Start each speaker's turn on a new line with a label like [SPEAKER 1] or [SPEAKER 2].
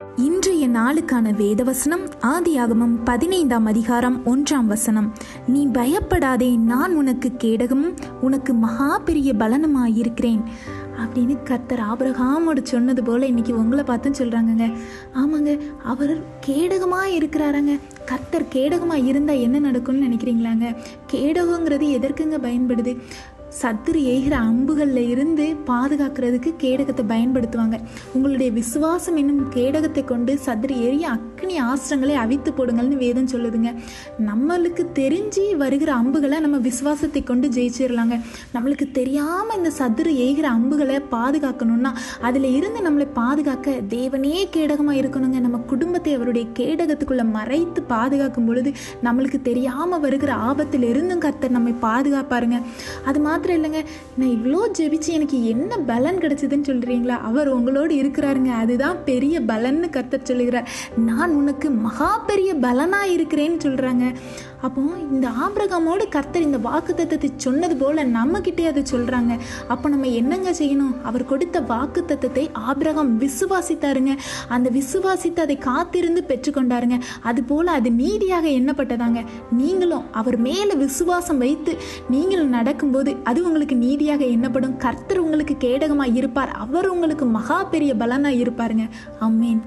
[SPEAKER 1] இன்றைய நாளுக்கான வேதவசனம் ஆதியாகமம் 15ஆம் அதிகாரம் 1ஆம் வசனம். நீ பயப்படாதே, நான் உனக்கு கேடகமும் உனக்கு மகா பெரிய பலனுமாயிருக்கிறேன் அப்படின்னு கர்த்தர் ஆபிரகாமோடு சொன்னது போல இன்னைக்கு உங்களை பார்த்து சொல்றாங்கங்க. ஆமாங்க, அவர் கேடகமாக இருக்கிறாராங்க. கர்த்தர் கேடகமாக இருந்தால் என்ன நடக்கும்னு நினைக்கிறீங்களாங்க? கேடகங்கிறது எதற்குங்க பயன்படுது? சத்துரு ஏகிற அம்புகளில் இருந்து பாதுகாக்கிறதுக்கு கேடகத்தை பயன்படுத்துவாங்க. உங்களுடைய விசுவாசம் என்னும் கேடகத்தை கொண்டு சத்துரு எரிய அக்னி ஆஸ்திரங்களை அவித்து போடுங்கள்னு வேதம் சொல்லுதுங்க. நம்மளுக்கு தெரிஞ்சு வருகிற அம்புகளை நம்ம விசுவாசத்தை கொண்டு ஜெயிச்சிடலாங்க. நம்மளுக்கு தெரியாமல் இந்த சத்துரு ஏகிற அம்புகளை பாதுகாக்கணும்னா அதில் இருந்து நம்மளை பாதுகாக்க தேவனே கேடகமாக இருக்கணுங்க. நம்ம குடும்பத்தை அவருடைய கேடகத்துக்குள்ளே மறைத்து பாதுகாக்கும் பொழுது நம்மளுக்கு தெரியாமல் வருகிற ஆபத்தில் இருந்தும் கர்த்தர் நம்மை பாதுகாப்பாருங்க. அது மாத்திரம் இல்லைங்க, நான் இவ்வளோ ஜெபிச்சு எனக்கு என்ன பலன் கிடைச்சதுன்னு சொல்கிறீங்களா? அவர் உங்களோடு இருக்கிறாருங்க. அதுதான் பெரிய பலன்னு கர்த்தர் சொல்லுகிறார். நான் உனக்கு மகா பெரிய பலனாக இருக்கிறேன்னு சொல்கிறாங்க. அப்போ இந்த ஆபிரகாமோடு கர்த்தர் இந்த வாக்குத்தத்தத்தை சொன்னது போல நம்மக்கிட்டே அதை சொல்கிறாங்க. அப்போ நம்ம என்னங்க செய்யணும்? அவர் கொடுத்த வாக்குத்தத்தத்தை ஆபிரகாம் விசுவாசித்தாருங்க. அந்த விசுவாசித்து அதை காத்திருந்து பெற்றுக்கொண்டாருங்க. அதுபோல் அது நீதியாக எண்ணப்பட்டதாங்க. நீங்களும் அவர் மேலே விசுவாசம் வைத்து நீங்களும் நடக்கும்போது அது உங்களுக்கு நீதியாக எண்ணப்படும். கர்த்தர் உங்களுக்கு கேடகமாக இருப்பார். அவர் உங்களுக்கு மகா பெரிய பலனாக இருப்பாருங்க. ஆமென்.